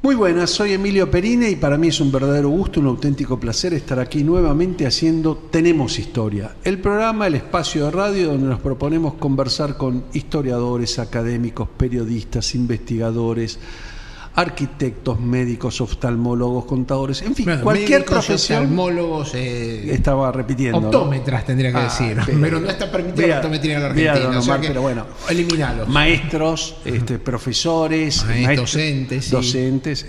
Muy buenas, soy Emilio Perine y para mí es un verdadero gusto, un auténtico placer estar aquí nuevamente haciendo Tenemos Historia, el programa, el espacio de radio donde nos proponemos conversar con historiadores, académicos, periodistas, investigadores, arquitectos, médicos, oftalmólogos, contadores, en fin, bueno, cualquier médicos, profesión. Oftalmólogos, estaba repitiendo. Optómetras tendría que decir, pero no está permitida la optometría en la Argentina. Omar, pero bueno, eliminalos. Maestros, profesores, docentes. Docentes.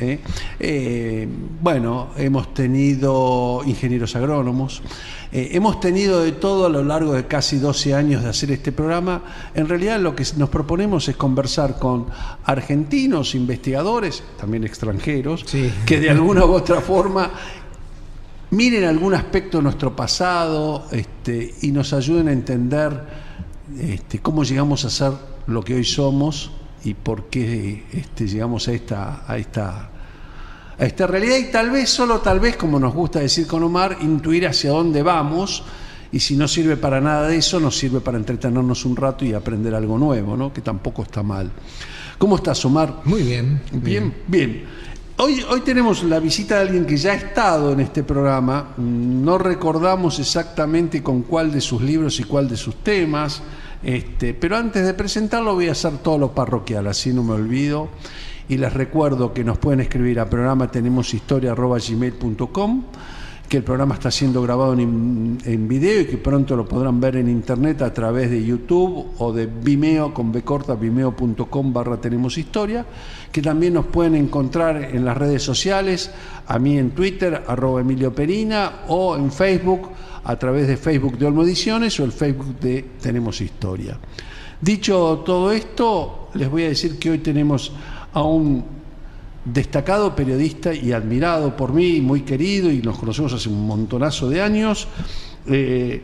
Bueno, hemos tenido ingenieros agrónomos. Hemos tenido de todo a lo largo de casi 12 años de hacer este programa. En realidad lo que nos proponemos es conversar con argentinos, investigadores, también extranjeros, sí, que de alguna u otra forma miren algún aspecto de nuestro pasado y nos ayuden a entender cómo llegamos a ser lo que hoy somos y por qué llegamos a esta realidad y tal vez, solo tal vez, como nos gusta decir con Omar, intuir hacia dónde vamos, y si no sirve para nada de eso, nos sirve para entretenernos un rato y aprender algo nuevo, ¿no? Que tampoco está mal. ¿Cómo estás, Omar? Muy bien. Bien. Hoy tenemos la visita de alguien que ya ha estado en este programa. No recordamos exactamente con cuál de sus libros y cuál de sus temas, pero antes de presentarlo voy a hacer todo lo parroquial, así no me olvido. Y les recuerdo que nos pueden escribir a programa tenemoshistoria@gmail.com, que el programa está siendo grabado en video y que pronto lo podrán ver en internet a través de YouTube o de Vimeo con B corta, vimeo.com/tenemoshistoria, que también nos pueden encontrar en las redes sociales, a mí en Twitter, @Emilio Perina, o en Facebook, a través de Facebook de Olmo Ediciones o el Facebook de Tenemos Historia. Dicho todo esto, les voy a decir que hoy tenemos a un destacado periodista y admirado por mí, muy querido, y nos conocemos hace un montonazo de años, que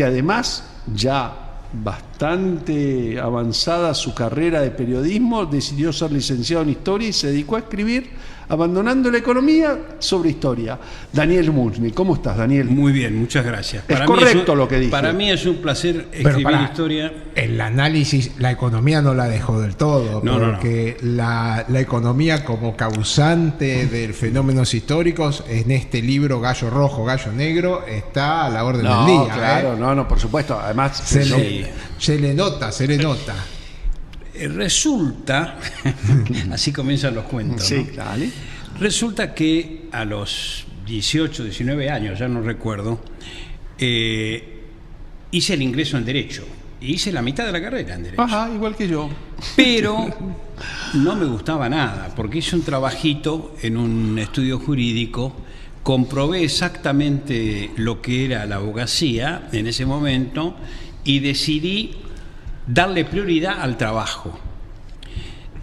además ya bastante avanzada su carrera de periodismo, decidió ser licenciado en Historia y se dedicó a escribir, abandonando la economía, sobre historia. Daniel Musni, ¿cómo estás, Daniel? Muy bien, muchas gracias. Es correcto lo que dije. Para mí es un placer escribir historia. El análisis, la economía no la dejó del todo, porque la economía como causante de fenómenos históricos en este libro Gallo Rojo, Gallo Negro está a la orden del día. Claro, por supuesto. Además, se le nota. Resulta, así comienzan los cuentos, sí, ¿no? Dale. Resulta que a los 18, 19 años, ya no recuerdo, hice el ingreso en Derecho. Hice la mitad de la carrera en Derecho. Ajá, igual que yo. Pero no me gustaba nada, porque hice un trabajito en un estudio jurídico, comprobé exactamente lo que era la abogacía en ese momento y decidí darle prioridad al trabajo.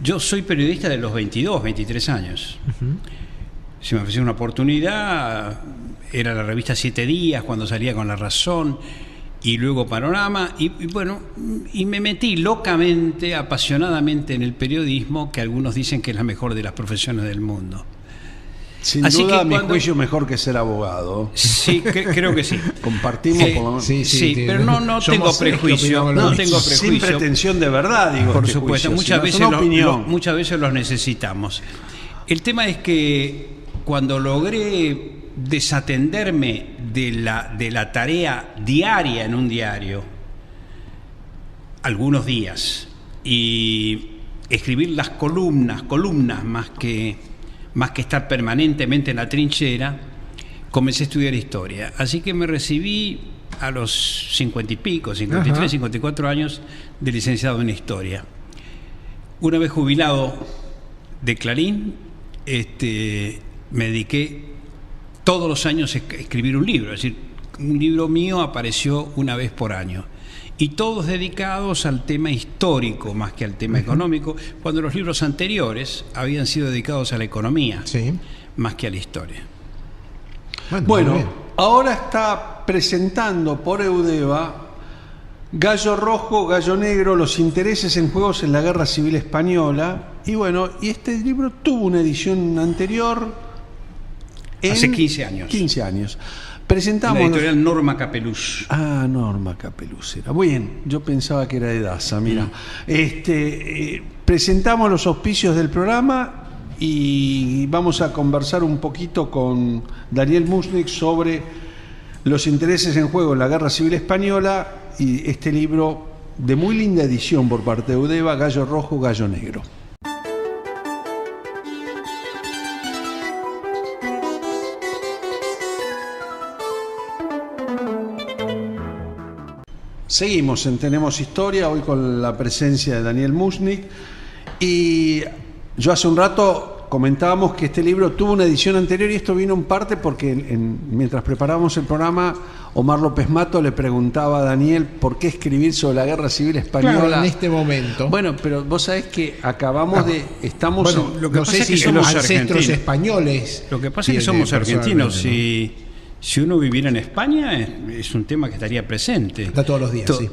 Yo soy periodista de los 22, 23 años. Se me ofreció una oportunidad, era la revista 7 Días cuando salía con La Razón y luego Panorama, y me metí locamente, apasionadamente en el periodismo, que algunos dicen que es la mejor de las profesiones del mundo. Sin duda, a mi juicio, mejor que ser abogado. Sí, creo que sí. Compartimos por lo menos. Sí, pero no tengo prejuicio. Sin pretensión de verdad, digo. Por supuesto, muchas veces los necesitamos. El tema es que cuando logré desatenderme de la tarea diaria en un diario, algunos días, y escribir las columnas más que estar permanentemente en la trinchera, comencé a estudiar historia. Así que me recibí a los 50 y pico, 53, 54 años de licenciado en historia. Una vez jubilado de Clarín, me dediqué todos los años a escribir un libro. Es decir, un libro mío apareció una vez por año. Y todos dedicados al tema histórico más que al tema económico, cuando los libros anteriores habían sido dedicados a la economía, más que a la historia. Bueno, ahora está presentando por Eudeva Gallo Rojo, Gallo Negro, los intereses en juegos en la Guerra Civil Española. Y este libro tuvo una edición anterior hace 15 años. 15 años. Presentamos la editorial Norma Capeluz. Ah, Norma Capeluz era. Bien, yo pensaba que era de Daza, mira. Presentamos los auspicios del programa y vamos a conversar un poquito con Daniel Mushnick sobre los intereses en juego en la Guerra Civil Española y este libro de muy linda edición por parte de Eudeva, Gallo Rojo, Gallo Negro. Seguimos en Tenemos Historia, hoy con la presencia de Daniel Mushnick, y yo hace un rato comentábamos que este libro tuvo una edición anterior y esto vino en parte porque mientras preparábamos el programa, Omar López Mato le preguntaba a Daniel por qué escribir sobre la Guerra Civil Española. Claro, en este momento. Bueno, pero vos sabés que acabamos de... Estamos bueno, lo que no sé si somos ancestros españoles. Lo que pasa es que somos argentinos, ¿no? Si uno viviera en España, es un tema que estaría presente. Está todos los días, sí.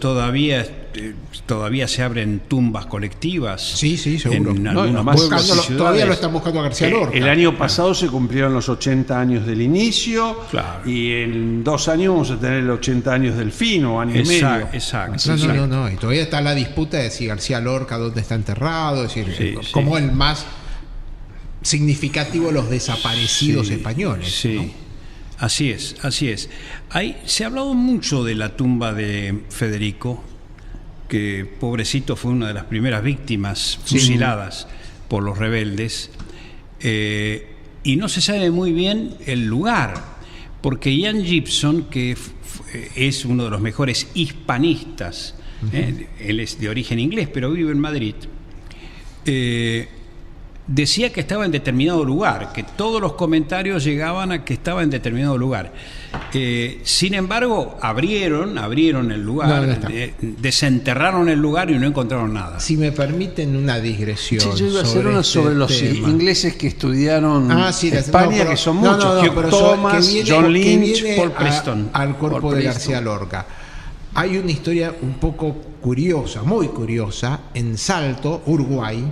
Todavía se abren tumbas colectivas. Sí, seguro. En algunos pueblos y todavía lo están buscando a García Lorca. El año pasado se cumplieron los 80 años del inicio. Claro. Y en 2 años vamos a tener los 80 años del fin, o año y medio. Exacto. No. Y todavía está la disputa de si García Lorca dónde está enterrado. Es decir, como el más significativo de los desaparecidos españoles. Sí. ¿No? Así es. Se ha hablado mucho de la tumba de Federico, que pobrecito fue una de las primeras víctimas fusiladas por los rebeldes, y no se sabe muy bien el lugar, porque Ian Gibson, que es uno de los mejores hispanistas, él es de origen inglés, pero vive en Madrid, decía que estaba en determinado lugar, que todos los comentarios llegaban a que estaba en determinado lugar. Sin embargo, abrieron el lugar, desenterraron el lugar y no encontraron nada. Si me permiten una digresión. Sí, yo iba a hacer una sobre los ingleses que estudiaron España, que son muchos. Hugh Thomas, John Lynch, Paul Preston. Al cuerpo de García Lorca. Hay una historia un poco curiosa, muy curiosa, en Salto, Uruguay.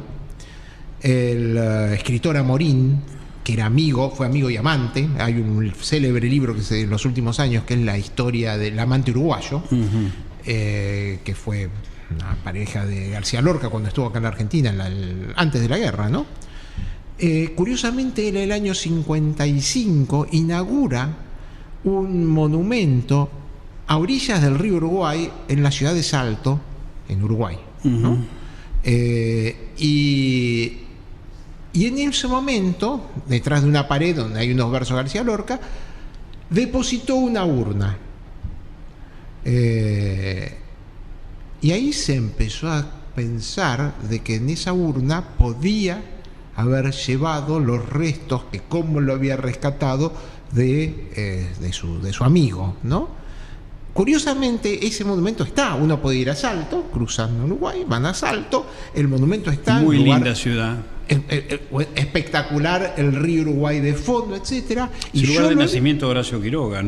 El escritor Amorín, que era fue amigo y amante. Hay un célebre libro que en los últimos años, que es la historia del amante uruguayo, que fue una pareja de García Lorca cuando estuvo acá en la Argentina, antes de la guerra, ¿no? Curiosamente, en el año 55 inaugura un monumento a orillas del río Uruguay en la ciudad de Salto, en Uruguay, ¿no? Y en ese momento, detrás de una pared donde hay unos versos de García Lorca, depositó una urna. Y ahí se empezó a pensar de que en esa urna podía haber llevado los restos, que como lo había rescatado, de su amigo, ¿no? Curiosamente, ese monumento está. Uno puede ir a Salto, cruzando Uruguay, van a Salto, el monumento está. Muy linda ciudad. Espectacular, el río Uruguay de fondo, etcétera. Y el lugar de nacimiento de Horacio Quiroga,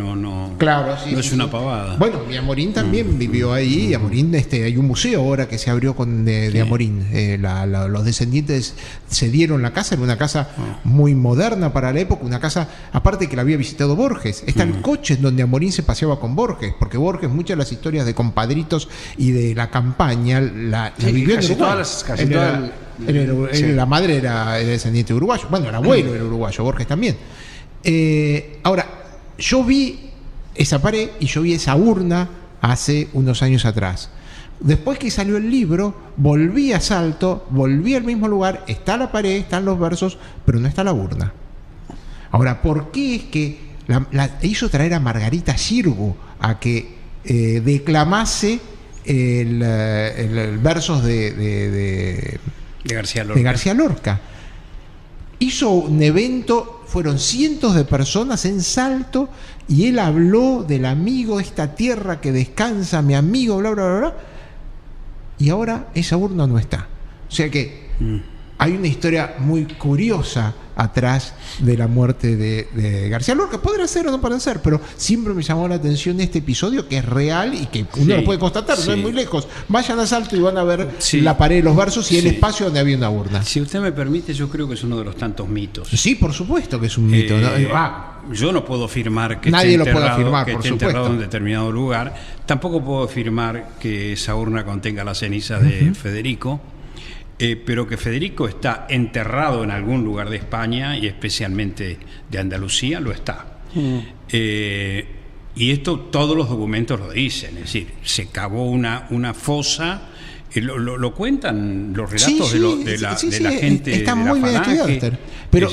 claro, no es una pavada. Bueno, y Amorín también vivió ahí. Amorín, hay un museo ahora que se abrió de Amorín. Los descendientes cedieron la casa, era una casa muy moderna para la época, una casa, aparte que la había visitado Borges. Está el coche en donde Amorín se paseaba con Borges, porque Borges, muchas de las historias de compadritos y de la campaña la vivió en Uruguay. La madre era descendiente uruguayo, bueno, el abuelo era uruguayo, Borges también. Ahora, yo vi esa pared y yo vi esa urna hace unos años atrás. Después que salió el libro, volví a Salto, volví al mismo lugar, está la pared, están los versos, pero no está la urna. Ahora, ¿por qué es que hizo traer a Margarita Xirgu a que declamase el versos de García Lorca? Hizo un evento, fueron cientos de personas en Salto, y él habló del amigo, esta tierra que descansa, mi amigo, bla, bla, bla, bla. Y ahora esa urna no está. O sea que hay una historia muy curiosa atrás de la muerte de García Lorca. Podrá ser o no podrá ser, pero siempre me llamó la atención este episodio, que es real y que uno lo puede constatar, no es muy lejos. Vayan a Salto y van a ver la pared de los versos y el espacio donde había una urna. Si usted me permite, yo creo que es uno de los tantos mitos. Sí, por supuesto que es un mito. Yo no puedo afirmar que nadie esté lo puede afirmar, que por esté enterrado supuesto. en determinado lugar. Tampoco puedo afirmar que esa urna contenga la ceniza de Federico. pero que Federico está enterrado en algún lugar de España y especialmente de Andalucía, lo está. Y esto todos los documentos lo dicen, es decir, se cavó una fosa. Lo cuentan los relatos de la gente. Está de muy la bien estudiado, falange, Esther. Pero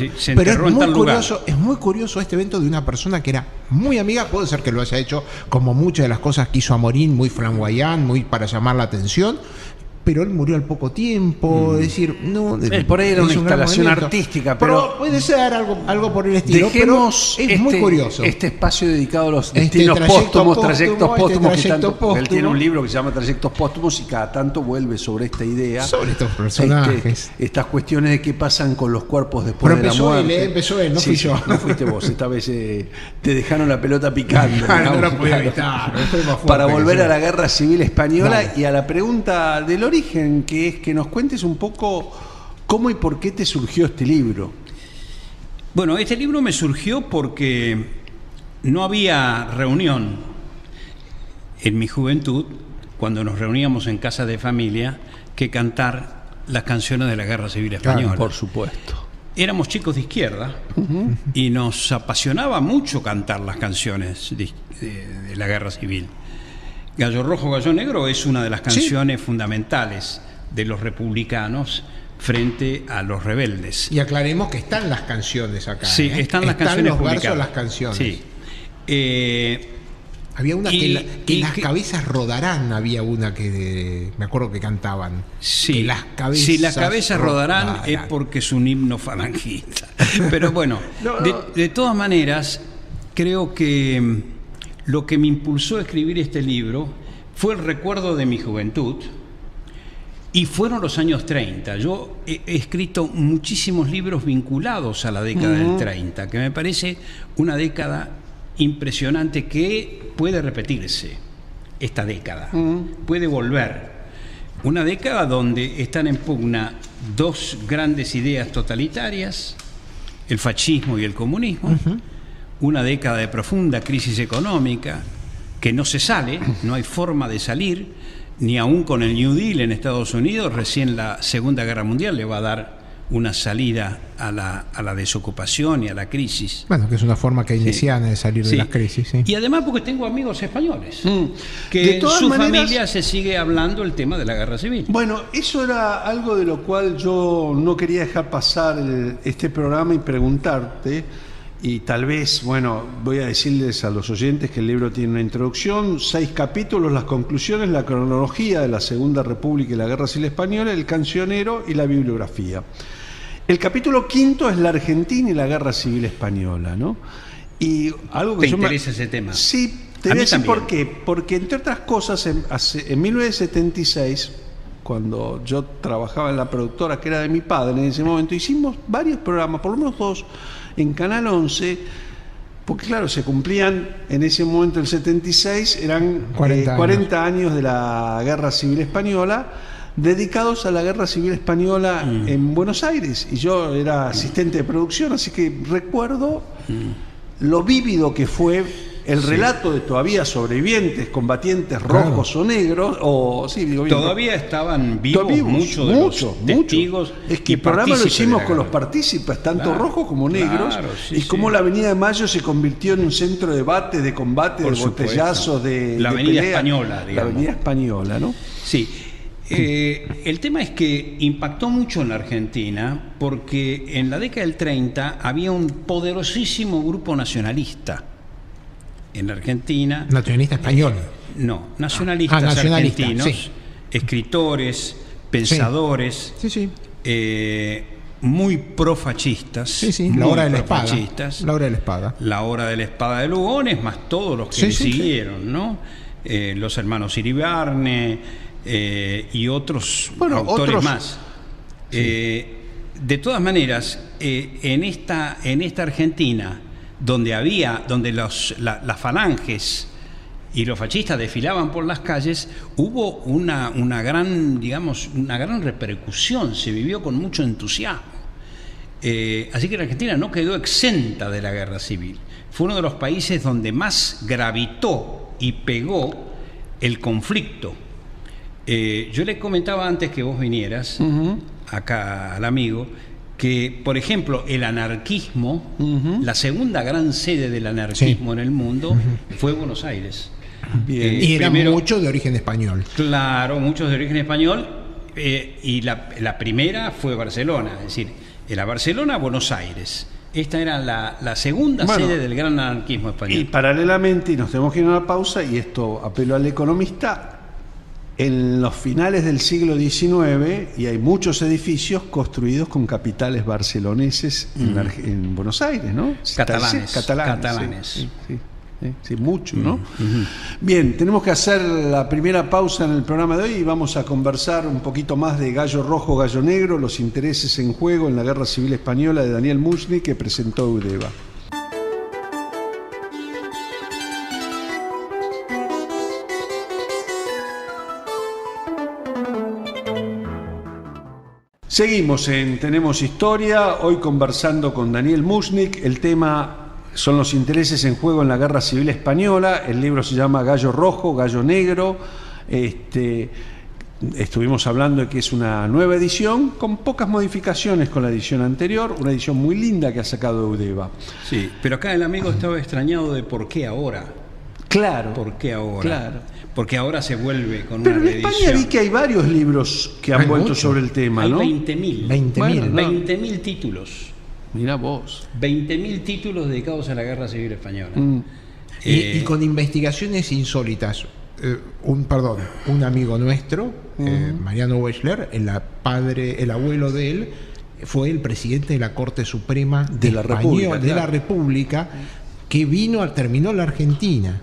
es muy curioso este evento de una persona que era muy amiga. Puede ser que lo haya hecho como muchas de las cosas que hizo Amorín, muy flamboyant, muy para llamar la atención. Pero él murió al poco tiempo, es decir, no. Por ahí era una instalación artística, pero puede ser algo por el estilo. Dejemos pero es muy curioso. Este espacio dedicado a los destinos póstumos, trayectos póstumos, él tiene un libro que se llama Trayectos Póstumos y cada tanto vuelve sobre esta idea, sobre estos personajes, estas cuestiones de qué pasan con los cuerpos después de la muerte. Empezó él, no fui yo. No fuiste vos, esta vez te dejaron la pelota picando. No la podía evitar. Para volver a la Guerra Civil Española y a la pregunta del origen, que es que nos cuentes un poco cómo y por qué te surgió este libro. Bueno, este libro me surgió porque no había reunión en mi juventud, cuando nos reuníamos en casa de familia, que cantar las canciones de la Guerra Civil Española. Claro, por supuesto. Éramos chicos de izquierda y nos apasionaba mucho cantar las canciones de la Guerra Civil. Gallo Rojo, Gallo Negro es una de las canciones fundamentales de los republicanos frente a los rebeldes. Y aclaremos que están las canciones acá. Sí, están las canciones los publicadas. Versos, las canciones. Sí. Había una que las cabezas rodarán, había una que me acuerdo que cantaban. Sí, que las cabezas, si las cabezas rodarán es porque es un himno falangista. Pero bueno, de todas maneras, creo que lo que me impulsó a escribir este libro fue el recuerdo de mi juventud y fueron los años 30. Yo he escrito muchísimos libros vinculados a la década del 30, que me parece una década impresionante que puede repetirse, esta década, puede volver. Una década donde están en pugna dos grandes ideas totalitarias, el fascismo y el comunismo, una década de profunda crisis económica que no se sale, no hay forma de salir, ni aún con el New Deal en Estados Unidos. Recién la Segunda Guerra Mundial le va a dar una salida a la desocupación y a la crisis. Bueno, que es una forma keynesiana de salir de las crisis. Sí. Y además porque tengo amigos españoles, que en su familia se sigue hablando el tema de la guerra civil. Bueno, eso era algo de lo cual yo no quería dejar pasar este programa y preguntarte. Y tal vez, bueno, voy a decirles a los oyentes que el libro tiene una introducción, 6 capítulos, las conclusiones, la cronología de la Segunda República y la Guerra Civil Española, el cancionero y la bibliografía. El capítulo 5 es la Argentina y la Guerra Civil Española, ¿no? Y algo que ¿Te interesa ese tema? Sí, te voy a decir por qué. Porque, entre otras cosas, en 1976, cuando yo trabajaba en la productora que era de mi padre en ese momento, hicimos varios programas, por lo menos 2, en Canal 11, porque claro, se cumplían en ese momento, el 76, eran 40 años de la Guerra Civil Española, dedicados a la Guerra Civil Española en Buenos Aires. Y yo era asistente de producción, así que recuerdo lo vívido que fue el relato de todavía sobrevivientes, combatientes rojos o negros, todavía estaban vivos muchos de los testigos. Es que el programa lo hicimos con los partícipes, tanto rojos como negros, y cómo la Avenida de Mayo se convirtió en un centro de debate, de combate, de botellazos, la Avenida Española, digamos. La Avenida Española, ¿no? Sí. El tema es que impactó mucho en la Argentina porque en la década del 30 había un poderosísimo grupo nacionalista en la Argentina. ¿Nacionalista español? No, nacionalistas argentinos, escritores, pensadores, muy profascistas. La hora de la espada. La hora de la espada. La hora de la espada de Lugones, más todos los que le siguieron, ¿no? Los hermanos Iribarne y otros autores más. De todas maneras, en esta Argentina, donde las falanges y los fascistas desfilaban por las calles, hubo una gran repercusión, se vivió con mucho entusiasmo. Así que la Argentina no quedó exenta de la guerra civil. Fue uno de los países donde más gravitó y pegó el conflicto. Yo le comentaba antes que vos vinieras, acá al amigo, que, por ejemplo, el anarquismo, la segunda gran sede del anarquismo en el mundo, fue Buenos Aires. Bien. Y eran muchos de origen español. Claro, muchos de origen español. Y la primera fue Barcelona, es decir, era Barcelona-Buenos Aires. Esta era la segunda sede del gran anarquismo español. Y paralelamente, y nos tenemos que ir a una pausa, y esto apelo al economista, en los finales del siglo XIX, y hay muchos edificios construidos con capitales barceloneses en Buenos Aires, ¿no? Catalanes. Sí, mucho, ¿no? Bien, tenemos que hacer la primera pausa en el programa de hoy y vamos a conversar un poquito más de Gallo Rojo, Gallo Negro, los intereses en juego en la Guerra Civil Española de Daniel Mushnik, que presentó Eudeva. Seguimos en Tenemos Historia, hoy conversando con Daniel Mushnik. El tema son los intereses en juego en la Guerra Civil Española. El libro se llama Gallo Rojo, Gallo Negro. Estuvimos hablando de que es una nueva edición con pocas modificaciones con la edición anterior, una edición muy linda que ha sacado Eudeva. Sí, pero acá el amigo estaba extrañado de por qué ahora. Claro. ¿Por qué ahora? Claro. Porque ahora se vuelve con pero una reedición. Pero en España vi que hay varios libros que han vuelto sobre el tema, ¿no? Hay 20.000. 20.000 títulos. Mirá vos. 20.000 títulos dedicados a la Guerra Civil Española. Y con investigaciones insólitas. Un amigo nuestro, Mariano Wechsler, el abuelo de él, fue el presidente de la Corte Suprema de la República, que terminó la Argentina.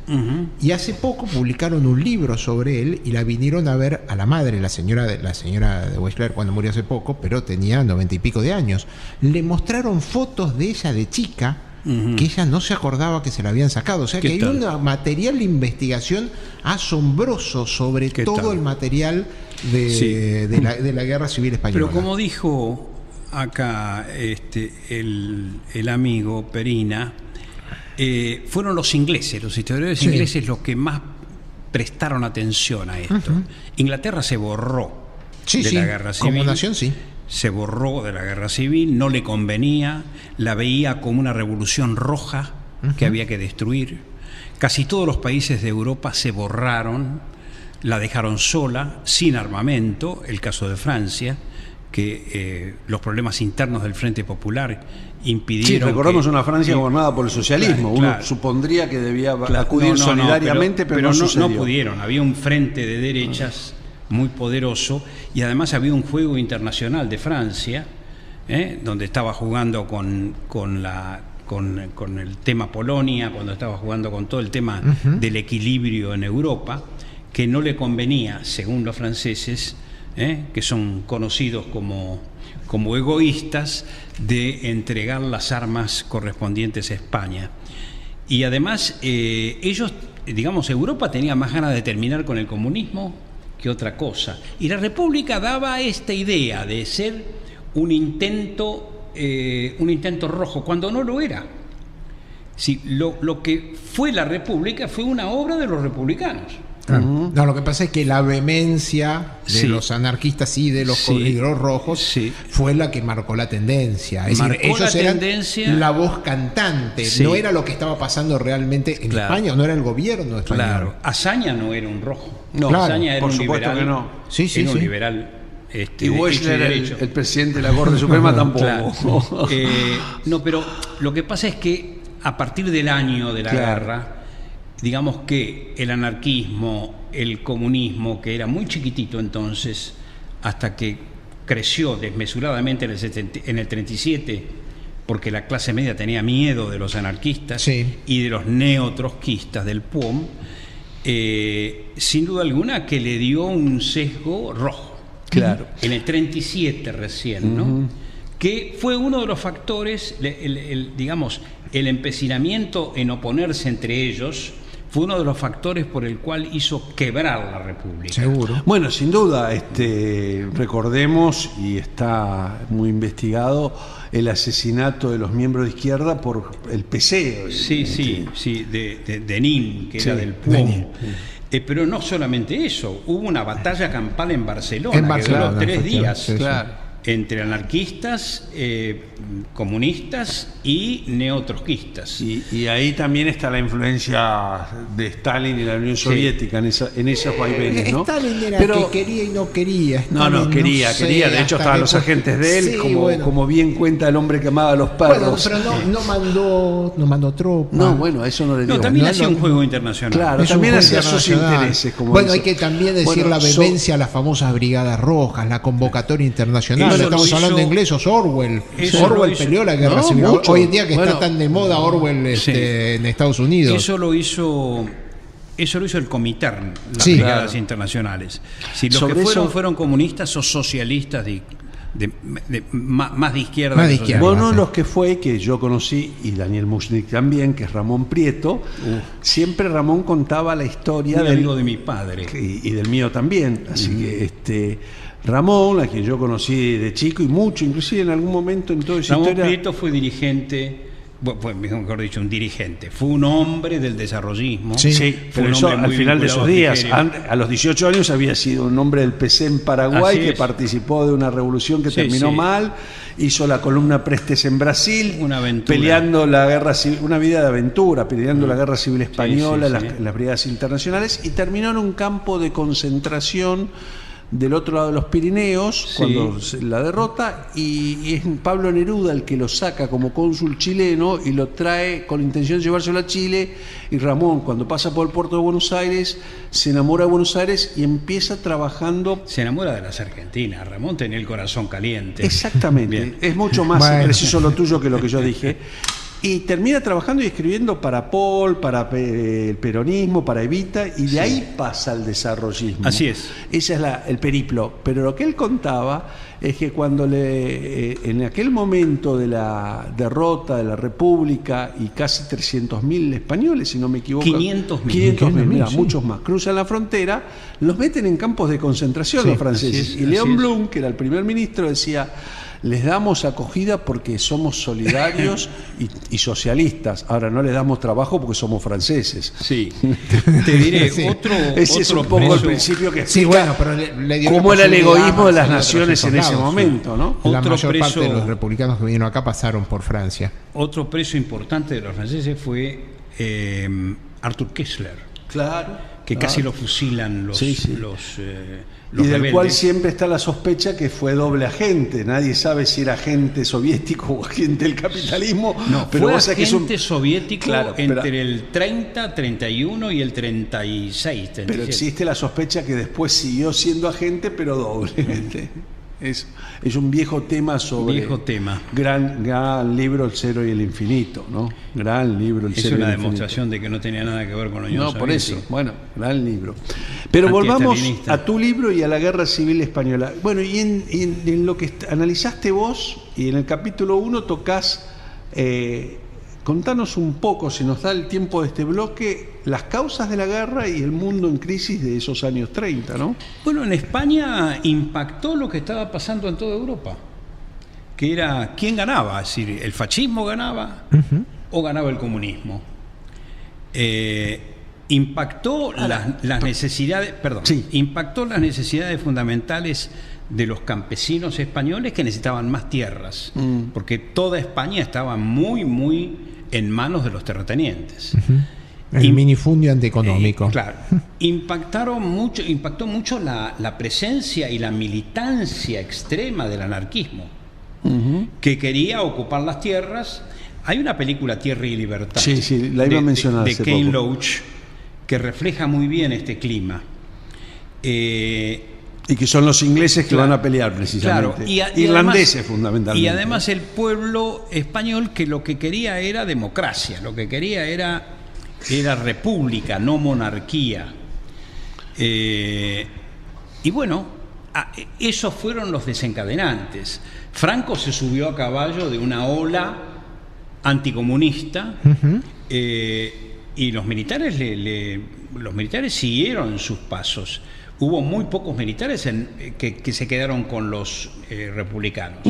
Y hace poco publicaron un libro sobre él y la vinieron a ver a la madre, la señora de Wechsler, cuando murió hace poco, pero tenía 90 y pico de años. Le mostraron fotos de ella de chica, que ella no se acordaba que se la habían sacado. O sea que hay un material de investigación asombroso sobre todo el material de la Guerra Civil Española. Pero como dijo acá el amigo Perina, fueron los ingleses, los historiadores ingleses, los que más prestaron atención a esto. Inglaterra se borró de la Guerra Civil. Como nación, se borró de la Guerra Civil, no le convenía, la veía como una revolución roja que había que destruir. Casi todos los países de Europa se borraron, la dejaron sola, sin armamento, el caso de Francia, que los problemas internos del Frente Popular impidieron. Sí, recordamos una Francia gobernada por el socialismo. Uno supondría que debía acudir solidariamente, pero no pudieron. Había un frente de derechas muy poderoso y además había un juego internacional de Francia, donde estaba jugando con el tema Polonia, cuando estaba jugando con todo el tema del equilibrio en Europa, que no le convenía, según los franceses, que son conocidos como egoístas, de entregar las armas correspondientes a España. Y además ellos, digamos, Europa tenía más ganas de terminar con el comunismo que otra cosa. Y la República daba esta idea de ser un intento rojo, cuando no lo era. Sí, lo que fue la República fue una obra de los republicanos. No, lo que pasa es que la vehemencia de los anarquistas y de los corredores rojos fue la que marcó la tendencia. Es decir, ellos eran la voz cantante, no era lo que estaba pasando realmente en España, no era el gobierno español. Claro, Azaña no era un rojo. No, Azaña era por un supuesto liberal. que no. Era un liberal. Y Wechsler, el presidente de la Corte Suprema, tampoco. No, pero lo que pasa es que a partir del año de la guerra, digamos que el anarquismo, el comunismo, que era muy chiquitito entonces, hasta que creció desmesuradamente en el 37, porque la clase media tenía miedo de los anarquistas y de los neotrotskistas del PUOM, sin duda alguna que le dio un sesgo rojo. Claro. En el 37 recién, ¿no? Que fue uno de los factores, digamos, el empecinamiento en oponerse entre ellos, fue uno de los factores por el cual hizo quebrar la República. Seguro. Bueno, sin duda, recordemos, y está muy investigado, el asesinato de los miembros de izquierda por el PC. De Nin, que era del PUOM. Pero no solamente eso, hubo una batalla campal en Barcelona, que duró 3 días. entre anarquistas, comunistas y neotrotskistas. Y ahí también está la influencia de Stalin y la Unión Soviética en esos vaivenes, ¿no? Stalin era que quería y no quería. No, quería. De hecho, estaban los agentes de él, como bien cuenta el hombre que amaba a los perros. Bueno, pero no mandó tropas. No, bueno, eso no le dio. No, también hacía un juego internacional. Claro, también hacía sus intereses. Bueno, hay que también decir la vehemencia a las famosas brigadas rojas, la convocatoria internacional. Estamos hablando de ingleses, Orwell. Orwell peleó la guerra civil. Mucho. Hoy en día que está tan de moda Orwell en Estados Unidos. Eso lo hizo el Comintern, las brigadas internacionales. Si los que fueron comunistas o socialistas más de izquierda. Más de izquierda. Bueno, los que yo conocí, y Daniel Mushnik también, que es Ramón Prieto, siempre Ramón contaba la historia del amigo de mi padre. Y del mío también. Así que Ramón, a quien yo conocí de chico y mucho, inclusive en algún momento en toda esa historia. Ramón Prieto fue dirigente. Mejor dicho, un dirigente. Fue un hombre del desarrollismo. Sí, pero eso, al final de esos días, a los 18 años, había sido un hombre del PC en Paraguay que participó de una revolución que terminó mal. Hizo la columna Prestes en Brasil, peleando la guerra civil, una vida de aventura, peleando la guerra civil española, las brigadas internacionales, y terminó en un campo de concentración del otro lado de los Pirineos, cuando la derrota, y es Pablo Neruda el que lo saca como cónsul chileno y lo trae con intención de llevárselo a Chile, y Ramón, cuando pasa por el puerto de Buenos Aires, se enamora de Buenos Aires y empieza trabajando. Se enamora de las Argentinas. Ramón tenía el corazón caliente. Exactamente. Bien. Es mucho más preciso lo tuyo que lo que yo dije. Y termina trabajando y escribiendo para Paul, para el peronismo, para Evita, y de ahí pasa al desarrollismo. Así es. Ese es el periplo. Pero lo que él contaba es que cuando en aquel momento de la derrota de la República, y casi 300.000 españoles, si no me equivoco. 500.000, mira, muchos más, cruzan la frontera, los meten en campos de concentración los franceses. Y León Blum, que era el primer ministro, decía: les damos acogida porque somos solidarios y socialistas. Ahora no les damos trabajo porque somos franceses. Sí. Te diré, ese es un poco el principio que explica pero le dio cómo era el egoísmo de las naciones en ese momento, ¿no? La mayor parte de los republicanos que vinieron acá pasaron por Francia. Otro preso importante de los franceses fue Arthur Koestler. Claro. Que casi lo fusilan los y del rebeldes. Cual siempre está la sospecha que fue doble agente. Nadie sabe si era agente soviético o agente del capitalismo. No, pero fue agente soviético entre el 30, 31 y el 36. 37. Pero existe la sospecha que después siguió siendo agente, pero doble. Es un viejo tema sobre. Gran libro, El Cero y el Infinito, ¿no? Gran libro, El Cero y el Infinito. Es una demostración de que no tenía nada que ver con la Unión Soviética. Por eso, bueno, gran libro. Pero volvamos a tu libro y a la Guerra Civil Española. Bueno, y en lo que analizaste vos, y en el capítulo 1 tocas. Contanos un poco, si nos da el tiempo de este bloque, las causas de la guerra y el mundo en crisis de esos años 30, ¿no? Bueno, en España impactó lo que estaba pasando en toda Europa, que era quién ganaba, es decir, el fascismo ganaba o ganaba el comunismo. Impactó las necesidades, impactó las necesidades fundamentales de los campesinos españoles que necesitaban más tierras, porque toda España estaba muy en manos de los terratenientes. El minifundio antieconómico. Claro. Impactó mucho la presencia y la militancia extrema del anarquismo, que quería ocupar las tierras. Hay una película, Tierra y Libertad, la iba a mencionar de Ken Loach, que refleja muy bien este clima. Y que son los ingleses que van a pelear precisamente. Irlandeses además, fundamentalmente. Y además el pueblo español, que lo que quería era democracia, lo que quería era república, no monarquía. Y bueno, esos fueron los desencadenantes. Franco se subió a caballo de una ola anticomunista, y los militares siguieron sus pasos. Hubo muy pocos militares que se quedaron con los republicanos.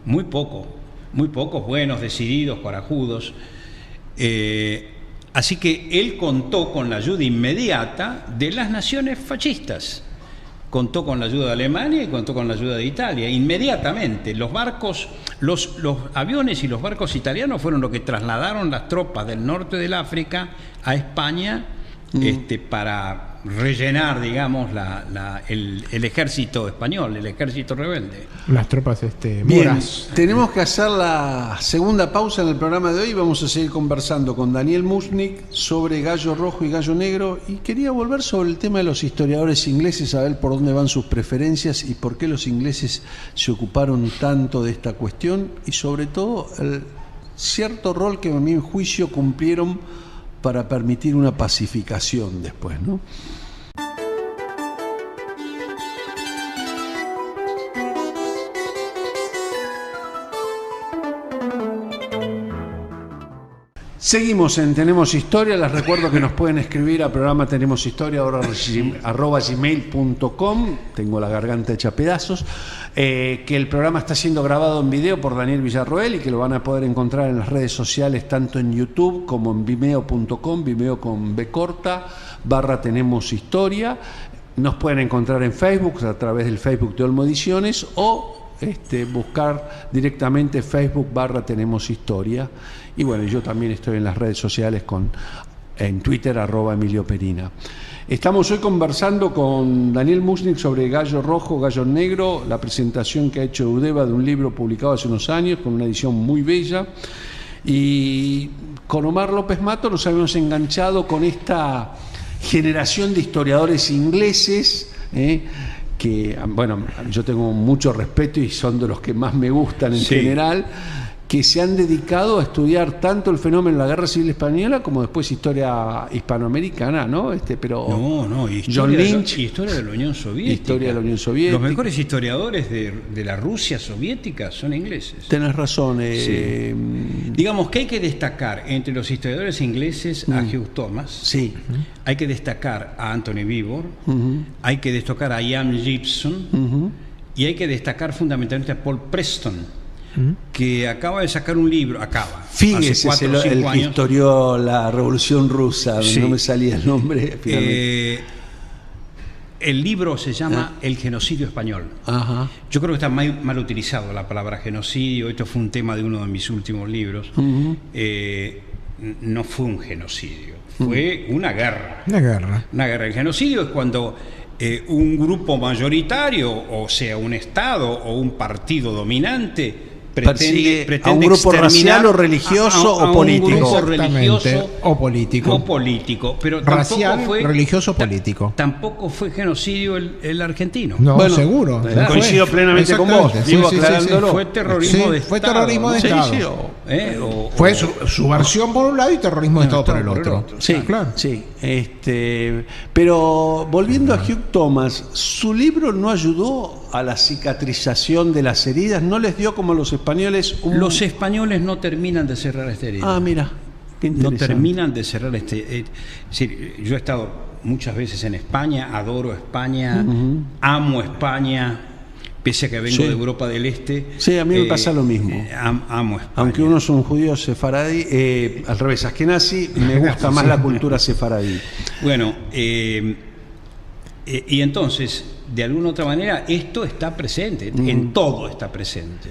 Muy pocos buenos, decididos, corajudos. Así que él contó con la ayuda inmediata de las naciones fascistas. contó con la ayuda de Alemania y contó con la ayuda de Italia. Inmediatamente, los barcos, los aviones y los barcos italianos fueron los que trasladaron las tropas del norte del África a España para rellenar, digamos, el ejército español, el ejército rebelde. Las tropas Bien, moras. tenemos que hacer la segunda pausa en el programa de hoy. Vamos a seguir conversando con Daniel Mushnick sobre Gallo Rojo y Gallo Negro, y quería volver sobre el tema de los historiadores ingleses, a ver por dónde van sus preferencias y por qué los ingleses se ocuparon tanto de esta cuestión, y sobre todo el cierto rol que a mi juicio cumplieron para permitir una pacificación después, ¿no? Seguimos en Tenemos Historia. Les recuerdo que nos pueden escribir a programa Tenemos Historia @gmail.com. Tengo la garganta hecha pedazos. Que el programa está siendo grabado en video por Daniel Villarroel y que lo van a poder encontrar en las redes sociales, tanto en YouTube como en vimeo.com, Vimeo con B corta, /Tenemos Historia. Nos pueden encontrar en Facebook a través del Facebook de Olmo Ediciones, o buscar directamente Facebook /Tenemos Historia. Y bueno, yo también estoy en las redes sociales en Twitter @Emilio Perina. Estamos hoy conversando con Daniel Mushnick sobre Gallo Rojo, Gallo Negro, la presentación que ha hecho Eudeva de un libro publicado hace unos años con una edición muy bella. Y con Omar López Mato nos habíamos enganchado con esta generación de historiadores ingleses, que, bueno, yo tengo mucho respeto y son de los que más me gustan en general, que se han dedicado a estudiar tanto el fenómeno de la Guerra Civil Española como después historia hispanoamericana, ¿no? Historia John Lynch, historia de la Unión Soviética. Historia de la Unión Soviética. Los mejores historiadores de la Rusia soviética son ingleses. Tenés razón. Sí. Digamos que hay que destacar entre los historiadores ingleses a Hugh Thomas. Sí. Hay que destacar a Anthony Beevor. Hay que destacar a Ian Gibson. Y hay que destacar fundamentalmente a Paul Preston, que acaba de sacar un libro, Fíjese, hace 4 o 5 el que años. historió la Revolución Rusa, no me salía el nombre finalmente. El libro se llama El genocidio español. Ajá. Yo creo que está mal utilizado la palabra genocidio. Esto fue un tema de uno de mis últimos libros. No fue un genocidio, fue una guerra. Una guerra. El genocidio es cuando un grupo mayoritario, o sea, un Estado o un partido dominante, pretende a un grupo racial o religioso o político. Un grupo religioso o político. Pero racial, religioso, político. Tampoco fue genocidio el argentino. No, bueno, seguro. Coincido plenamente con vos. Fue terrorismo de Estado. Fue terrorismo de Estado. Fue su versión por un lado y terrorismo de Estado por el otro. Sí, claro. Sí. Pero volviendo a Hugh Thomas, ¿su libro no ayudó a la cicatrización de las heridas? ¿No les dio, como los españoles, Los españoles no terminan de cerrar esta herida. Ah, mira, qué interesante. No terminan de cerrar yo he estado muchas veces en España, adoro España, amo España, pese a que vengo de Europa del Este. Sí, a mí me pasa lo mismo. Amo España. Aunque uno es un judío sefaradí, al revés, askenazi, me gusta más la cultura sefaradí. Bueno, y entonces, de alguna otra manera, esto está presente, en todo está presente.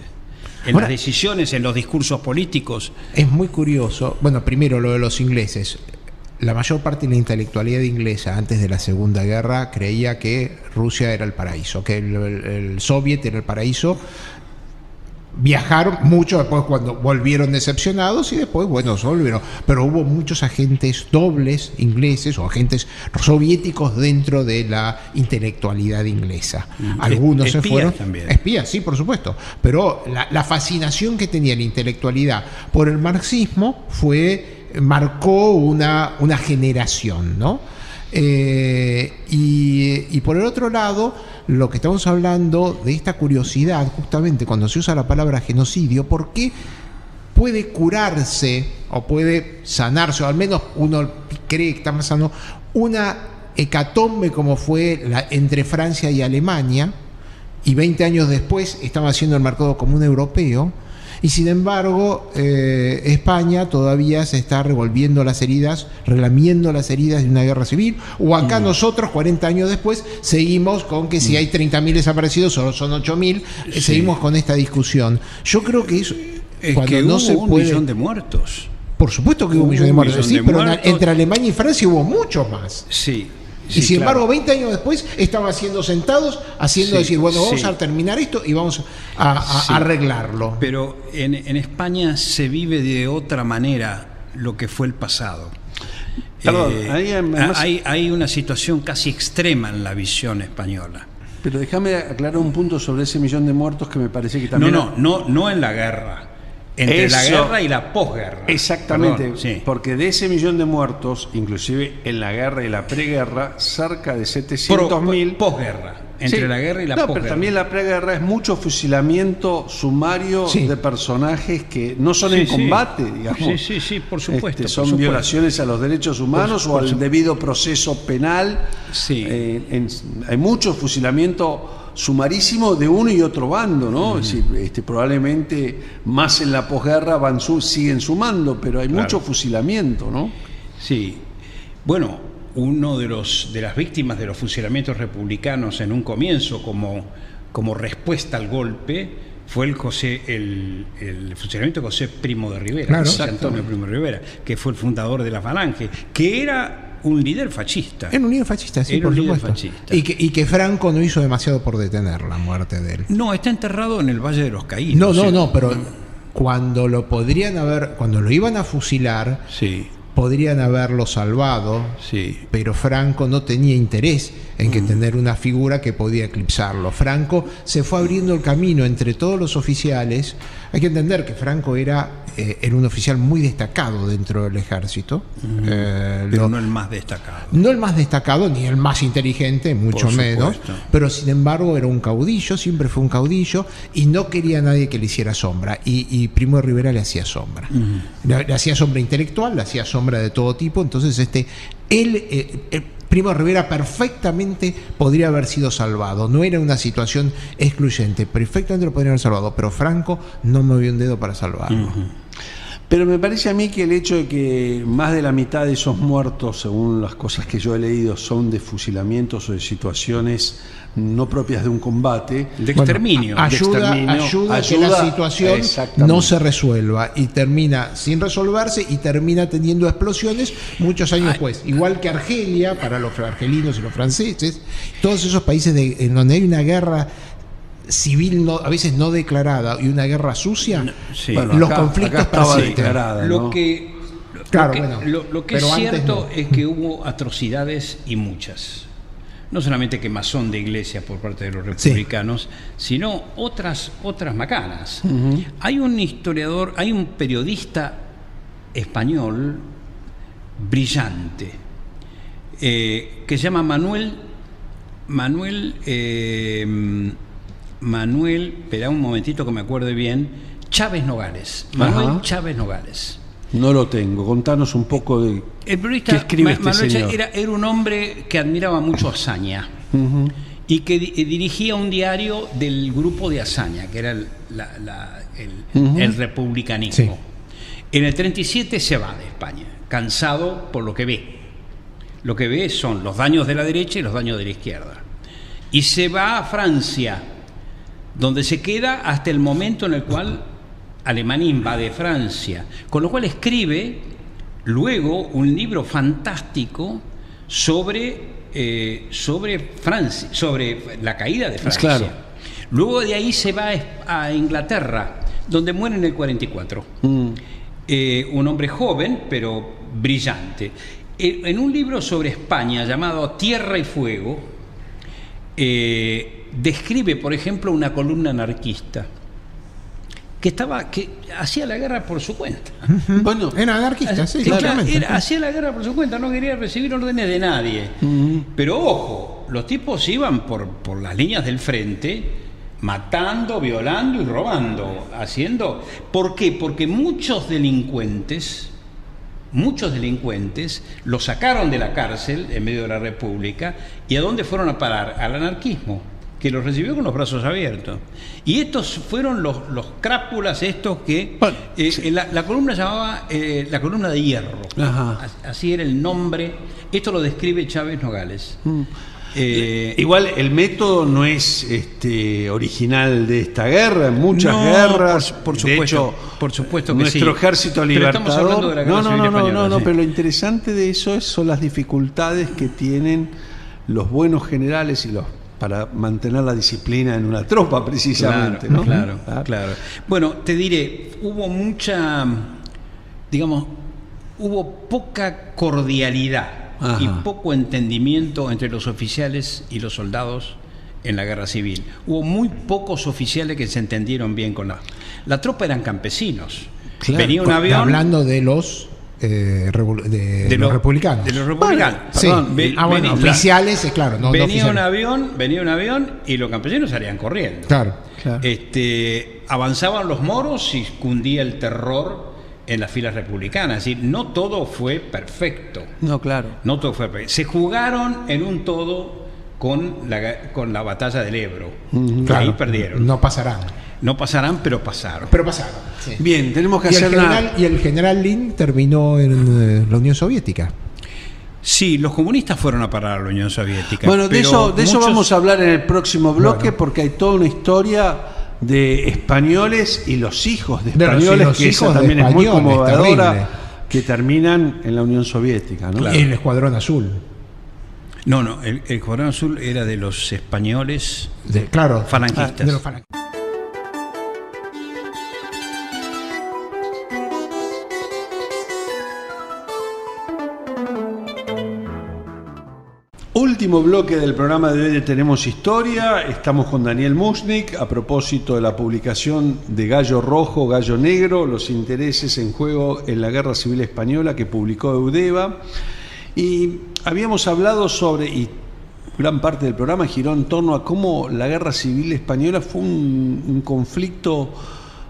En las decisiones, en los discursos políticos. Es muy curioso. Bueno, primero lo de los ingleses. La mayor parte de la intelectualidad inglesa antes de la Segunda Guerra creía que Rusia era el paraíso, que el Soviet era el paraíso. Viajaron mucho después cuando volvieron decepcionados y después, bueno, se volvieron. Pero hubo muchos agentes dobles ingleses o agentes soviéticos dentro de la intelectualidad inglesa. Algunos se fueron. También. Espías, sí, por supuesto. Pero la fascinación que tenía la intelectualidad por el marxismo marcó una generación, ¿no? Y por el otro lado, lo que estamos hablando de esta curiosidad, justamente cuando se usa la palabra genocidio, ¿por qué puede curarse o puede sanarse, o al menos uno cree que está más sano, una hecatombe como fue entre Francia y Alemania, y 20 años después estaba haciendo el mercado común europeo, Y sin embargo, España todavía se está revolviendo las heridas, relamiendo las heridas de una guerra civil. O acá nosotros, 40 años después, seguimos con que si hay 30.000 desaparecidos o son 8.000, seguimos con esta discusión. Yo creo que eso... Es cuando que no hubo se un puede... millón de muertos. Por supuesto que hubo un millón de muertos, sí, pero muertos. entre Alemania y Francia hubo muchos más. Sí. Y sin claro. embargo, 20 años después estaban siendo sentados, decir, bueno, vamos a terminar esto y vamos a arreglarlo. Pero en España se vive de otra manera lo que fue el pasado. Perdón, además, hay una situación casi extrema en la visión española. Pero déjame aclarar un punto sobre ese millón de muertos que me parece que también... No en la guerra. Entre la guerra y la posguerra. Exactamente, Perdón, sí. porque de ese millón de muertos, inclusive en la guerra y la preguerra, cerca de 700.000... Posguerra, entre la guerra y la posguerra. Pero también la preguerra es mucho fusilamiento sumario de personajes que no son en combate, digamos. Sí, por supuesto. Son violaciones a los derechos humanos o al debido proceso penal. Sí. Hay mucho fusilamiento sumarísimo de uno y otro bando, ¿no? Es decir, probablemente más en la posguerra siguen sumando, pero hay mucho fusilamiento, ¿no? Sí. Bueno, uno de las víctimas de los fusilamientos republicanos en un comienzo como respuesta al golpe fue el fusilamiento de José Primo de Rivera, José Antonio Primo de Rivera, que fue el fundador de la Falange, que era un líder fascista. Era un líder fascista, sí, por supuesto. Y que Franco no hizo demasiado por detener la muerte de él. No, está enterrado en el Valle de los Caídos. No, pero cuando lo iban a fusilar, podrían haberlo salvado, pero Franco no tenía interés en que tener una figura que podía eclipsarlo. Franco se fue abriendo el camino entre todos los oficiales. Hay que entender que Franco era un oficial muy destacado dentro del ejército. Pero no el más destacado. No el más destacado, ni el más inteligente, mucho menos. Pero sin embargo era un caudillo, siempre fue un caudillo, y no quería a nadie que le hiciera sombra. Y Primo de Rivera le hacía sombra. Le hacía sombra intelectual, le hacía sombra de todo tipo. Entonces Primo de Rivera perfectamente podría haber sido salvado. No era una situación excluyente. Perfectamente lo podría haber salvado. Pero Franco no movió un dedo para salvarlo. Pero me parece a mí que el hecho de que más de la mitad de esos muertos, según las cosas que yo he leído, son de fusilamientos o de situaciones no propias de un combate, de exterminio. Ayuda a que la situación no se resuelva y termina sin resolverse y termina teniendo explosiones muchos años después. Igual que Argelia, para los argelinos y los franceses, todos esos países en donde hay una guerra civil a veces no declarada y una guerra sucia, los conflictos persisten. Lo que es cierto es que hubo atrocidades y muchas. No solamente quemazón de iglesias por parte de los republicanos, sino otras macanas. Hay un historiador, hay un periodista español brillante que se llama Manuel, espera un momentito que me acuerde bien, Chávez Nogales. Manuel Chávez Nogales. No lo tengo. Contanos un poco de el periodista qué escribe este Manuel señor. Era un hombre que admiraba mucho a Azaña y que dirigía un diario del grupo de Azaña, que era el republicanismo. En el 37 se va de España, cansado por lo que ve. Lo que ve son los daños de la derecha y los daños de la izquierda. Y se va a Francia, donde se queda hasta el momento en el cual Alemania invade Francia, con lo cual escribe luego un libro fantástico sobre Francia, sobre la caída de Francia. Claro. Luego de ahí se va a Inglaterra, donde muere en el 44. Un hombre joven, pero brillante. En un libro sobre España llamado Tierra y Fuego, describe, por ejemplo, una columna anarquista que hacía la guerra por su cuenta. Bueno, era anarquista, sí, claramente. Hacía la guerra por su cuenta, no quería recibir órdenes de nadie. Pero ojo, los tipos iban por las líneas del frente, matando, violando y robando, haciendo... ¿Por qué? Porque muchos delincuentes los sacaron de la cárcel en medio de la República. ¿Y a dónde fueron a parar? Al anarquismo. que los recibió con los brazos abiertos. Y estos fueron los crápulas estos que la columna llamaba la columna de hierro. Ajá. Así era el nombre. Esto lo describe Chávez Nogales. Igual el método no es original de esta guerra, en muchas guerras. Por supuesto, de hecho, por supuesto que nuestro sí. ejército Pero libertador. estamos hablando de la Guerra Civil Española, sí. Pero lo interesante de eso son las dificultades que tienen los buenos generales y para mantener la disciplina en una tropa, precisamente. Claro. Bueno, te diré, hubo hubo poca cordialidad. Ajá. Y poco entendimiento entre los oficiales y los soldados en la guerra civil. Hubo muy pocos oficiales que se entendieron bien con la tropa. Eran campesinos. Claro, venía un avión. Hablando de los los republicanos. De los republicanos. Oficiales, claro. No, venía un avión y los campesinos salían corriendo. Claro. Avanzaban los moros y cundía el terror en las filas republicanas. Es decir, no todo fue perfecto. No, claro. No todo fue perfecto. Se jugaron en un todo con la batalla del Ebro. Claro. Ahí perdieron. No pasarán, pero pasaron. Sí. Bien, tenemos que hacer y el general Lin terminó en la Unión Soviética. Sí, los comunistas fueron a parar a la Unión Soviética. Bueno, de eso vamos a hablar en el próximo bloque, porque hay toda una historia de españoles y los hijos de españoles, que esa también es muy conmovedora, que terminan en la Unión Soviética, ¿no? Claro. El Escuadrón Azul. No, el Escuadrón Azul era de los españoles falangistas. De los falangistas. Último bloque del programa de hoy de Tenemos Historia. Estamos con Daniel Mushnik a propósito de la publicación de Gallo Rojo, Gallo Negro, los intereses en juego en la Guerra Civil Española, que publicó Eudeva. Y habíamos hablado y gran parte del programa giró en torno a cómo la Guerra Civil Española fue un conflicto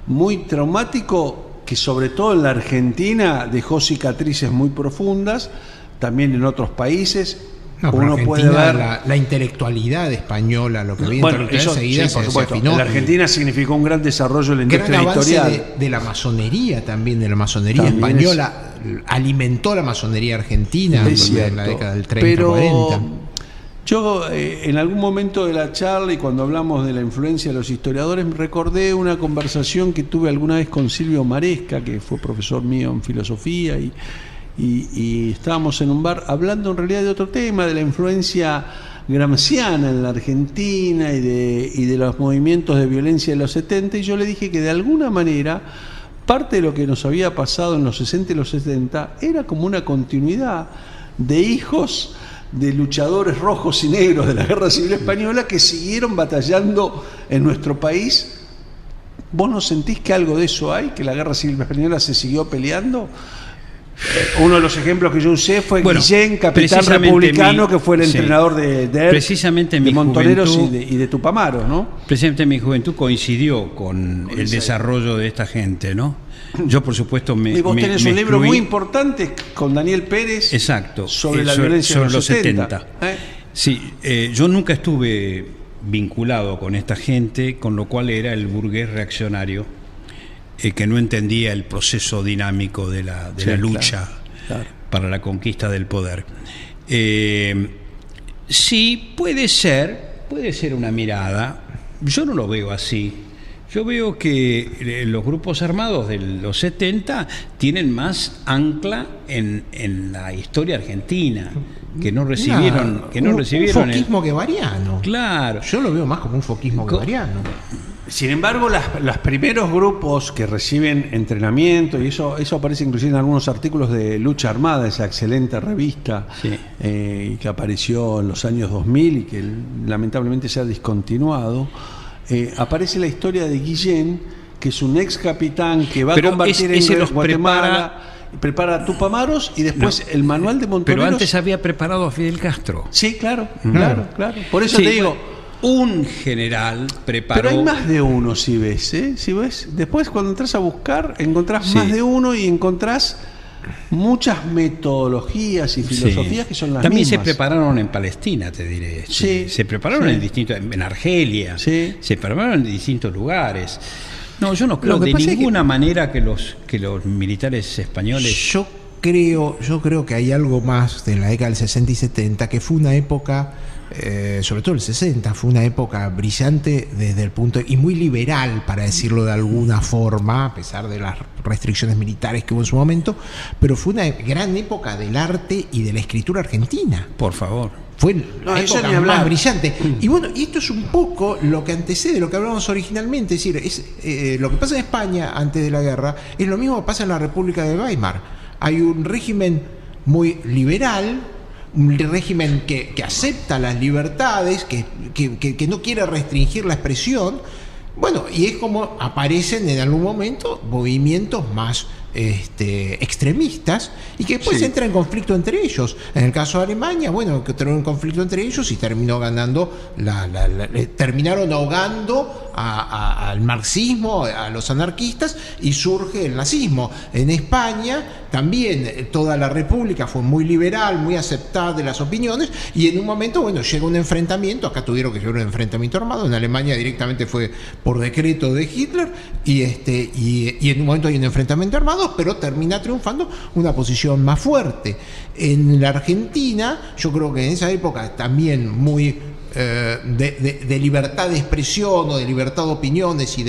muy traumático, que sobre todo en la Argentina dejó cicatrices muy profundas, también en otros países. Uno puede ver la intelectualidad española, lo que había enseguida por supuesto. En la Argentina significó un gran desarrollo de la industria editorial. De la masonería también, de la masonería española, alimentó la masonería argentina en la década del 30-40. Yo en algún momento de la charla, y cuando hablamos de la influencia de los historiadores, recordé una conversación que tuve alguna vez con Silvio Maresca, que fue profesor mío en filosofía, y estábamos en un bar hablando en realidad de otro tema, de la influencia gramsciana en la Argentina y de los movimientos de violencia de los 70, y yo le dije que de alguna manera parte de lo que nos había pasado en los 60 y los 70 era como una continuidad de hijos de luchadores rojos y negros de la Guerra Civil Española que siguieron batallando en nuestro país. ¿Vos no sentís que algo de eso hay? ¿Que la Guerra Civil Española se siguió peleando? Uno de los ejemplos que yo usé fue Guillén, capitán republicano, que fue el entrenador de Montoneros y de Tupamaros, ¿no? Precisamente mi juventud coincidió con el desarrollo de esta gente, ¿no? Yo, por supuesto, y vos tenés un libro muy importante con Daniel Pérez. Exacto, sobre la violencia sobre los 70. Sí, yo nunca estuve vinculado con esta gente, con lo cual era el burgués reaccionario, que no entendía el proceso dinámico de la lucha para la conquista del poder. Sí, puede ser una mirada. Yo no lo veo así. Yo veo que los grupos armados de los 70 tienen más ancla en la historia argentina, que no recibieron un foquismo guevariano. Claro. Yo lo veo más como un foquismo guevariano. Sin embargo, los primeros grupos que reciben entrenamiento, y eso aparece inclusive en algunos artículos de Lucha Armada, esa excelente revista que apareció en los años 2000 y que lamentablemente se ha discontinuado, aparece la historia de Guillén, que es un ex capitán que va a combatir en Guatemala, prepara Tupamaros y después el manual de Montoneros. Pero antes había preparado a Fidel Castro. Sí, claro. Por eso te digo... Un general preparó... Pero hay más de uno, si ves. Después, cuando entras a buscar, encontrás más de uno y encontrás muchas metodologías y filosofías que son las También mismas. se prepararon en Palestina, te diré. Sí, se prepararon sí. en Argelia, Sí. se prepararon en distintos lugares. No, yo no creo Lo que de pasa es ninguna manera que los militares españoles... Yo creo que hay algo más de la década del 60 y 70, que fue una época, sobre todo el 60, fue una época brillante desde el punto, y muy liberal, para decirlo de alguna forma, a pesar de las restricciones militares que hubo en su momento, pero fue una gran época del arte y de la escritura argentina. Por favor. Fue la eso época ni hablar. más brillante. Y bueno, y esto es un poco lo que antecede lo que hablábamos originalmente. Es decir, lo que pasa en España antes de la guerra es lo mismo que pasa en la República de Weimar. Hay un régimen muy liberal, un régimen que acepta las libertades, que no quiere restringir la expresión. Bueno, y es como aparecen en algún momento movimientos más extremistas y que después entra en conflicto entre ellos. En el caso de Alemania, bueno, que entró en conflicto entre ellos y terminó ganando, terminaron ahogando al marxismo, a los anarquistas, y surge el nazismo. En España también toda la república fue muy liberal, muy aceptada de las opiniones, y en un momento, bueno, llega un enfrentamiento. Acá tuvieron que llegar un enfrentamiento armado. En Alemania directamente fue por decreto de Hitler, y en un momento hay un enfrentamiento armado, pero termina triunfando una posición más fuerte. En la Argentina, yo creo que en esa época también muy de libertad de expresión o de libertad de opiniones y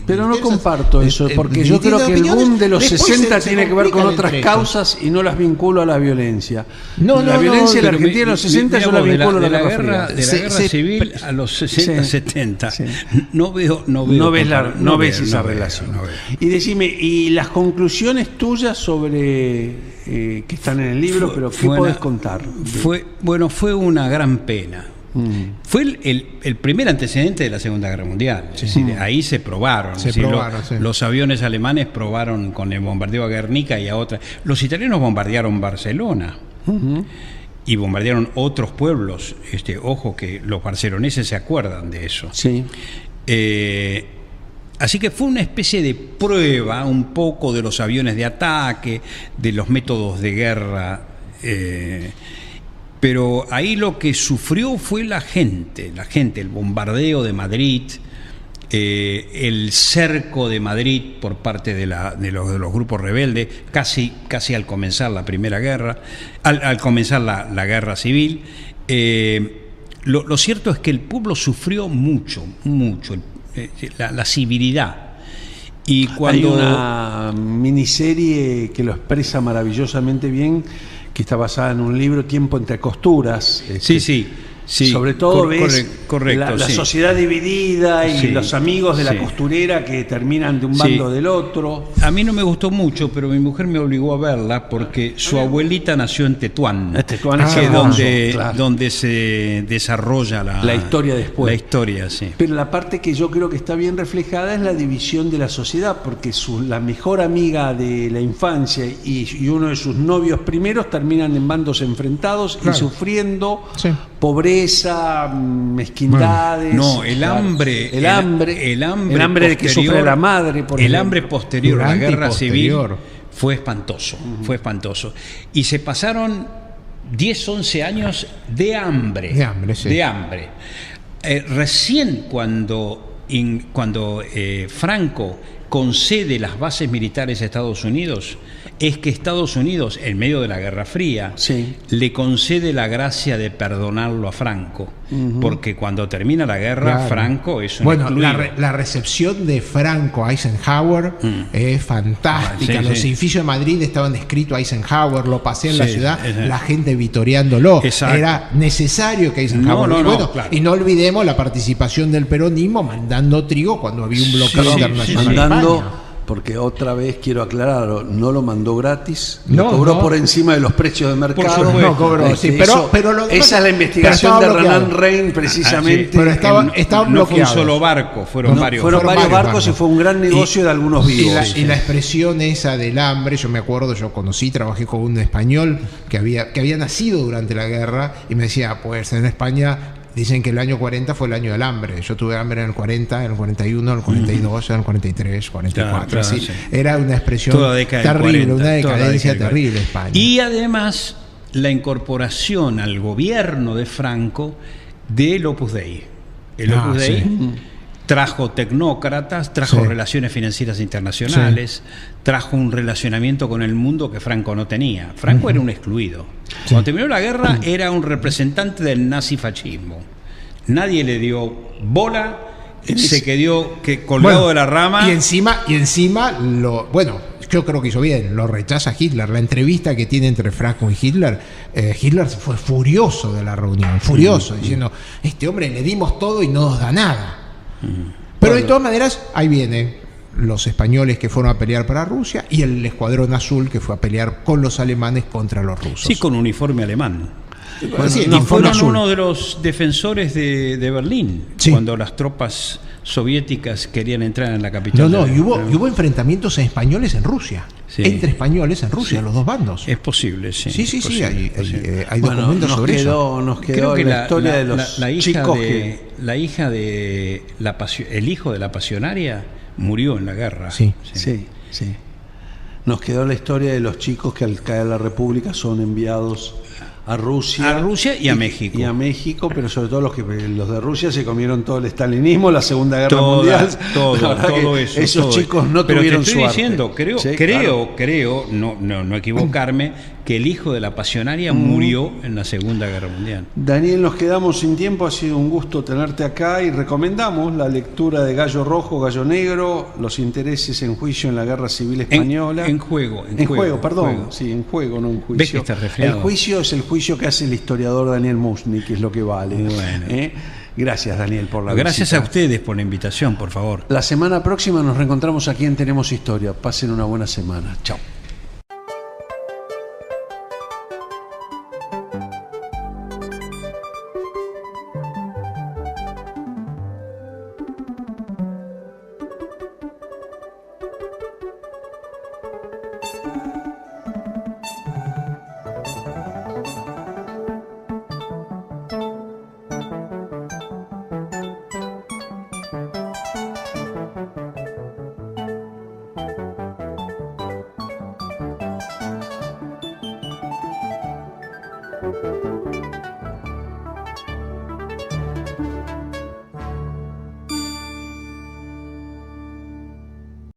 pero no comparto eso, porque yo creo que el boom de los 60 tiene que ver con otras causas y no las vinculo a la violencia. La violencia en la Argentina en los 60 yo la vinculo a la guerra de la guerra civil a los 60, 70. Sí. No ves esa relación. Y decime, ¿y las conclusiones tuyas sobre que están en el libro, pero qué podés contar? Fue una gran pena. Fue el primer antecedente de la Segunda Guerra Mundial. Es decir, ahí se probaron. Los aviones alemanes probaron con el bombardeo a Guernica y a otras. Los italianos bombardearon Barcelona. Y bombardearon otros pueblos. Ojo que los barceloneses se acuerdan de eso. Sí. Así que fue una especie de prueba un poco de los aviones de ataque, de los métodos de guerra. Pero ahí lo que sufrió fue la gente, el bombardeo de Madrid, el cerco de Madrid por parte de los grupos rebeldes, casi al comenzar la primera guerra, al comenzar la guerra civil. Lo cierto es que el pueblo sufrió mucho, la civilidad. Y cuando... Hay una miniserie que lo expresa maravillosamente bien, que está basada en un libro, Tiempo entre costuras. Sí. Sobre todo ves correcto, la sociedad dividida y los amigos de la costurera que terminan de un bando o del otro. A mí no me gustó mucho, pero mi mujer me obligó a verla porque su abuelita nació en Tetuán, donde se desarrolla la historia después. La historia, sí. Pero la parte que yo creo que está bien reflejada es la división de la sociedad, porque la mejor amiga de la infancia y uno de sus novios primeros terminan en bandos enfrentados y sufriendo pobreza, mezquindades. No, el hambre de que sufre la madre. El hambre posterior a la guerra civil fue espantoso, fue espantoso. Y se pasaron 10, 11 años de hambre. De hambre. Recién cuando Franco concede las bases militares a Estados Unidos, es que Estados Unidos, en medio de la Guerra Fría, le concede la gracia de perdonarlo a Franco, porque cuando termina la guerra, Franco es un excluido. La recepción de Franco a Eisenhower es fantástica. Los edificios de Madrid estaban escritos a Eisenhower, lo pasé en la ciudad, la gente vitoreándolo. Era necesario que Eisenhower... Y no olvidemos la participación del peronismo mandando trigo cuando había un bloqueo internacional. Porque otra vez quiero aclararlo, no lo mandó gratis, lo cobró por encima de los precios de mercado. No cobró, pero esa es la investigación de Renan Rein, precisamente. Pero estaba bloqueado. No fue un solo barco, fueron varios barcos y fue un gran negocio de algunos vivos. Y la expresión esa del hambre, yo me acuerdo, yo trabajé con un español que había nacido durante la guerra y me decía, pues en España Dicen que el año 40 fue el año del hambre. Yo tuve hambre en el 40, en el 41, en el 42, en el 43, 44. Claro, así. sí. Era una expresión Toda década del terrible, 40, una decadencia toda la década del terrible España. Y además la incorporación al gobierno de Franco del Opus Dei. El Opus Dei trajo tecnócratas, trajo relaciones financieras internacionales, trajo un relacionamiento con el mundo que Franco no tenía. Franco era un excluido. Cuando terminó la guerra era un representante del nazifascismo. Nadie le dio bola, se quedó colgado de la rama. Y encima yo creo que hizo bien, lo rechaza Hitler. La entrevista que tiene entre Franco y Hitler, Hitler fue furioso de la reunión, diciendo, este hombre le dimos todo y no nos da nada. Pero de todas maneras, ahí viene los españoles que fueron a pelear para Rusia y el escuadrón azul que fue a pelear con los alemanes contra los rusos. Sí, con uniforme alemán. Sí, y fueron uno de los defensores de Berlín, cuando las tropas soviéticas querían entrar en la capital. Y hubo enfrentamientos españoles en Rusia, entre españoles en Rusia, los dos bandos. Es posible, sí. Sí, hay documentos sobre eso. Nos quedó la historia de los chicos la hija de el hijo de la pasionaria murió en la guerra. Sí. Nos quedó la historia de los chicos que al caer la República son enviados a Rusia y a México. Y a México, pero sobre todo los de Rusia se comieron todo el estalinismo, la Segunda Guerra Mundial. Todo eso. Esos chicos no tuvieron suerte. Diciendo, creo, no equivocarme, que el hijo de la pasionaria murió en la Segunda Guerra Mundial. Daniel, nos quedamos sin tiempo, ha sido un gusto tenerte acá y recomendamos la lectura de Gallo Rojo, Gallo Negro, los intereses en juicio en la Guerra Civil Española. En juego, sí, en juego, no en juicio. ¿Ves que está resfriado? El juicio es el juicio que hace el historiador Daniel Mushni, que es lo que vale. Bueno. Gracias, Daniel, por la Gracias visita. a ustedes por la invitación, por favor. La semana próxima nos reencontramos aquí en Tenemos Historia. Pasen una buena semana. Chao.